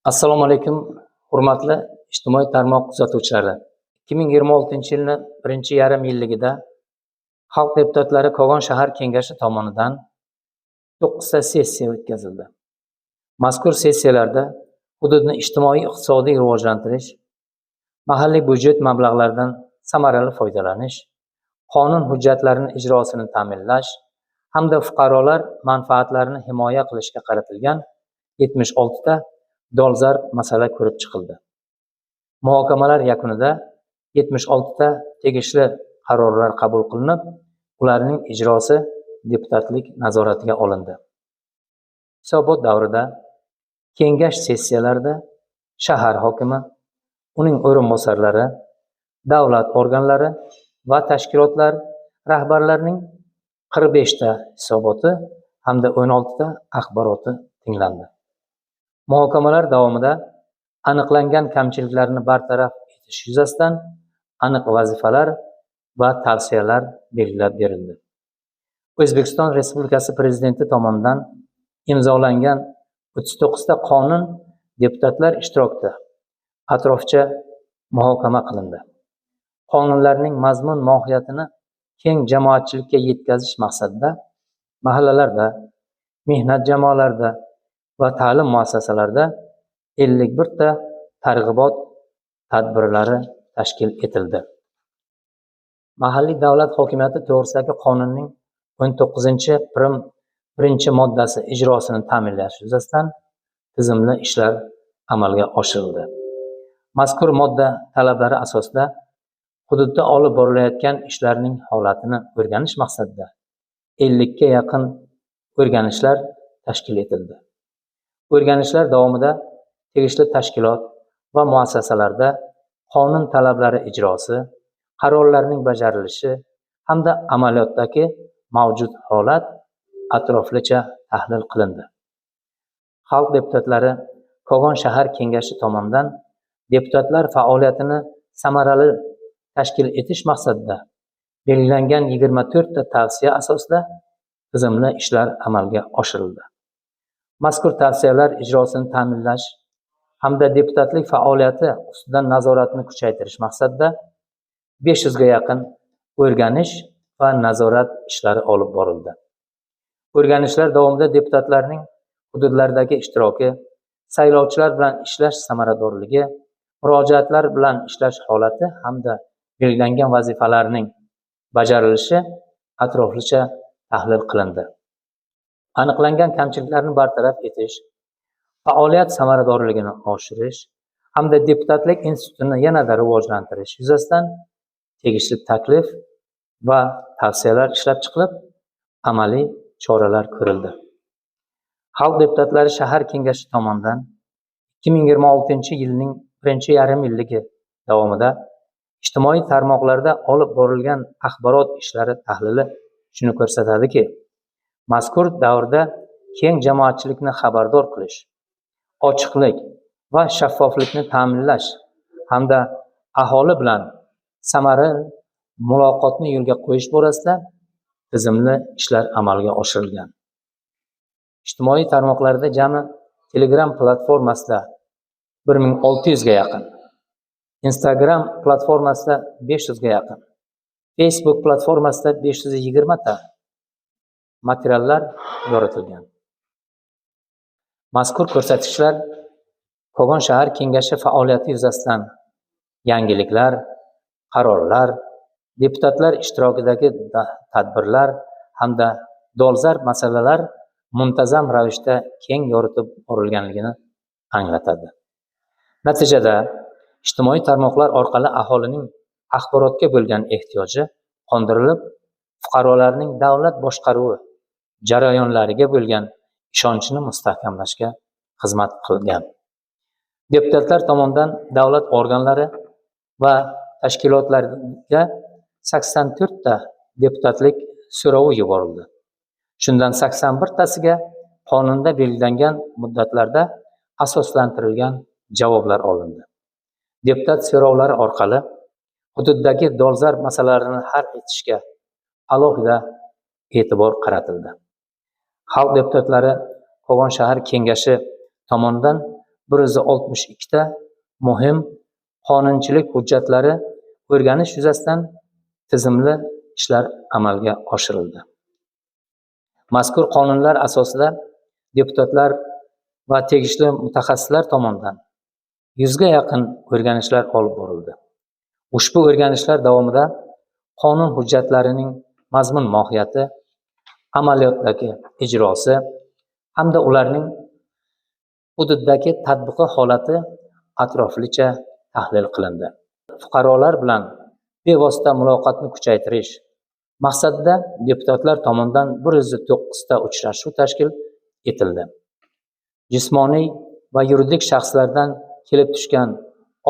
Assalomu alaykum, hurmatli ijtimoiy tarmoq kuzatuvchilari. 2026-yilning birinchi yarim yilligida Xalq deputatlari Kogon shahar kengashi tomonidan 9 ta sessiya o'tkazildi. Mazkur sessiyalarda hududni ijtimoiy-iqtisodiy rivojlantirish, mahalliy byudjet mablag'laridan samarali foydalanish, qonun hujjatlarini ijrosini ta'minlash hamda fuqarolar manfaatlarini himoya qilishga qaratilgan 76 ta dolzarb masala ko'rib chiqildi. Muhokamalar yakunida 76 ta tegishli qarorlar qabul qilinib, ularning ijrosi deputatlik nazoratiga olindi. Hisobot davrida kengash sessiyalarida shahar hokimi, uning o'rinbosarlari, davlat organlari va tashkilotlar rahbarlarining 45 ta hisoboti hamda 16 ta axboroti tinglandi. Muhokamalar davomida aniqlangan kamchiliklarni bartaraf etish yuzasidan aniq vazifalar va tavsiyalar belgilab berildi. O'zbekiston Respublikasi Prezidenti tomonidan imzolangan 39 ta qonun deputatlar ishtirokida atroflicha muhokama qilindi. Qonunlarning mazmun mohiyatini keng jamoatchilikka yetkazish maqsadida mahallalarda, mehnat jamoalarida va ta'lim muassasalarida 51 ta targ'ibot tadbirlari tashkil etildi. Mahalliy davlat hokimiyati to'g'risidagi qonunning 19-1 moddasi ijrosini ta'minlash yuzasidan tizimli ishlar amalga oshirildi. Mazkur modda talablari asosida hududda olib borilayotgan ishlarning holatini o'rganish maqsadida 50 ga yaqin o'rganishlar tashkil etildi. O'rganishlar davomida tegishli tashkilot va muassasalarda qonun talablari ijrosi, qarorlarning bajarilishi hamda amaliyotdagi mavjud holat atroflicha tahlil qilindi. Xalq deputatlari Kogon shahar kengashi tomonidan deputatlar faoliyatini samarali tashkil etish maqsadida belgilangan 24 ta tavsiya asosida tizimli ishlar amalga oshirildi. Mazkur tavsiyalar ijrosini ta'minlash hamda deputatlik faoliyati ustidan nazoratni kuchaytirish maqsadida 500 ga yaqin o'rganish va nazorat ishlari olib borildi. O'rganishlar davomida deputatlarning hududlardagi ishtiroki, saylovchilar bilan ishlash samaradorligi, murojaatlar bilan ishlash holati hamda belgilangan vazifalarning bajarilishi atroflicha tahlil qilindi. Aniqlangan kamchiliklarni bartaraf etish, faoliyat samaradorligini oshirish hamda deputatlik institutini yanada rivojlantirish yuzasidan tegishli taklif va tavsiyalar ishlab chiqilib, amaliy choralar ko'rildi. Xalq deputatlari shahar kengashi tomonidan 2026-yilning birinchi yarim yilligi davomida ijtimoiy tarmoqlarda olib borilgan axborot ishlari tahlili shuni ko'rsatadiki, mazkur davrda keng jamoatchilikni xabardor qilish, ochiqlik va shaffoflikni ta'minlash hamda aholi bilan samarali muloqotni yo'lga qo'yish borasida tizimli ishlar amalga oshirilgan. Ijtimoiy tarmoqlarda jami Telegram platformasida 1600 ga yaqin, Instagram platformasida 500 ga yaqin, Facebook platformasida 520 ta materiallar yoritilgan. Mazkur ko'rsatkichlar Kogon shahar kengashi faoliyati yuzasidan yangiliklar, qarorlar, deputatlar ishtirokidagi tadbirlar hamda dolzarb masalalar muntazam ravishda keng yoritib borilganligini anglatadi. Natijada ijtimoiy tarmoqlar orqali aholining axborotga bo'lgan ehtiyoji qondirilib, fuqarolarning davlat boshqaruvi jarayonlariga bo'lgan ishonchini mustahkamlashga xizmat qilgan. Deputatlar tomonidan davlat organlari va tashkilotlarga 84 ta deputatlik so'rovi yuborildi. Shundan 81 tasiga qonunda belgilangan muddatlarda asoslantirilgan javoblar olindi. Deputat so'rovlari orqali hududdagi dolzarb masalalarni hal etishga alohida e'tibor qaratildi. Xalq deputatlari Kogon shahar kengashi tomonidan 162 ta muhim qonunchilik hujjatlari o'rganish yuzasidan tizimli ishlar amalga oshirildi. Mazkur qonunlar asosida deputatlar va tegishli mutaxassislar tomonidan 100 ga yaqin o'rganishlar olib borildi. Ushbu o'rganishlar davomida qonun hujjatlarining mazmun mohiyati, amaliyotdagi ijrosi hamda ularning hududdagi tatbiqi holati atroflicha tahlil qilindi. Fuqarolar bilan bevosita muloqotni kuchaytirish maqsadida deputatlar tomonidan 109 ta uchrashuv tashkil etildi. Jismoniy va yuridik shaxslardan kelib tushgan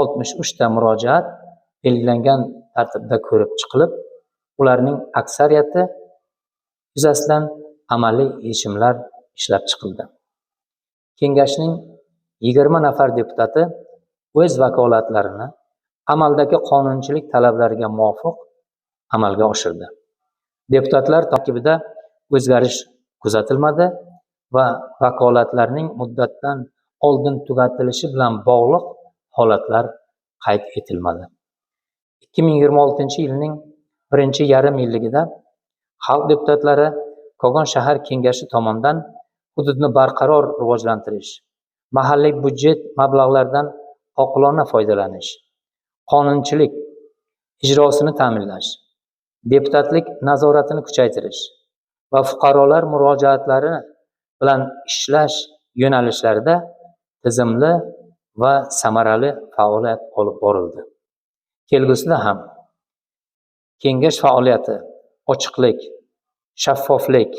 63 ta murojaat belgilangan tartibda ko'rib chiqilib, ularning aksariyati yuzasidan amaliy yechimlar ishlab chiqildi. Kengashning 20 nafar deputati o'z vakolatlarini amaldagi qonunchilik talablariga muvofiq amalga oshirdi. Deputatlar tarkibida o'zgarish kuzatilmadi va vakolatlarning muddatdan oldin tugatilishi bilan bog'liq holatlar qayd etilmadi. 2026-yilning birinchi yarim yilligida xalq deputatlari Kogon shahar kengashi tomonidan hududni barqaror rivojlantirish, mahalliy byudjet mablag'laridan oqilona foydalanish, qonunchilik ijrosini ta'minlash, deputatlik nazoratini kuchaytirish va fuqarolar murojaatlari bilan ishlash yo'nalishlarida tizimli va samarali faoliyat olib borildi. Kelgusida ham kengash faoliyati ochiqlik, shaffoflik,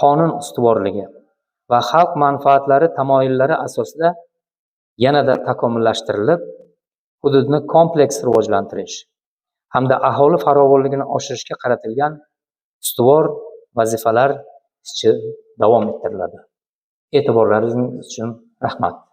qonun ustuvorligi va xalq manfaatlari tamoyillari asosida yanada takomillashtirilib, hududni kompleks rivojlantirish hamda aholi farovonligini oshirishga qaratilgan ustuvor vazifalar izchil davom ettiriladi. E'tiborlaringiz uchun rahmat.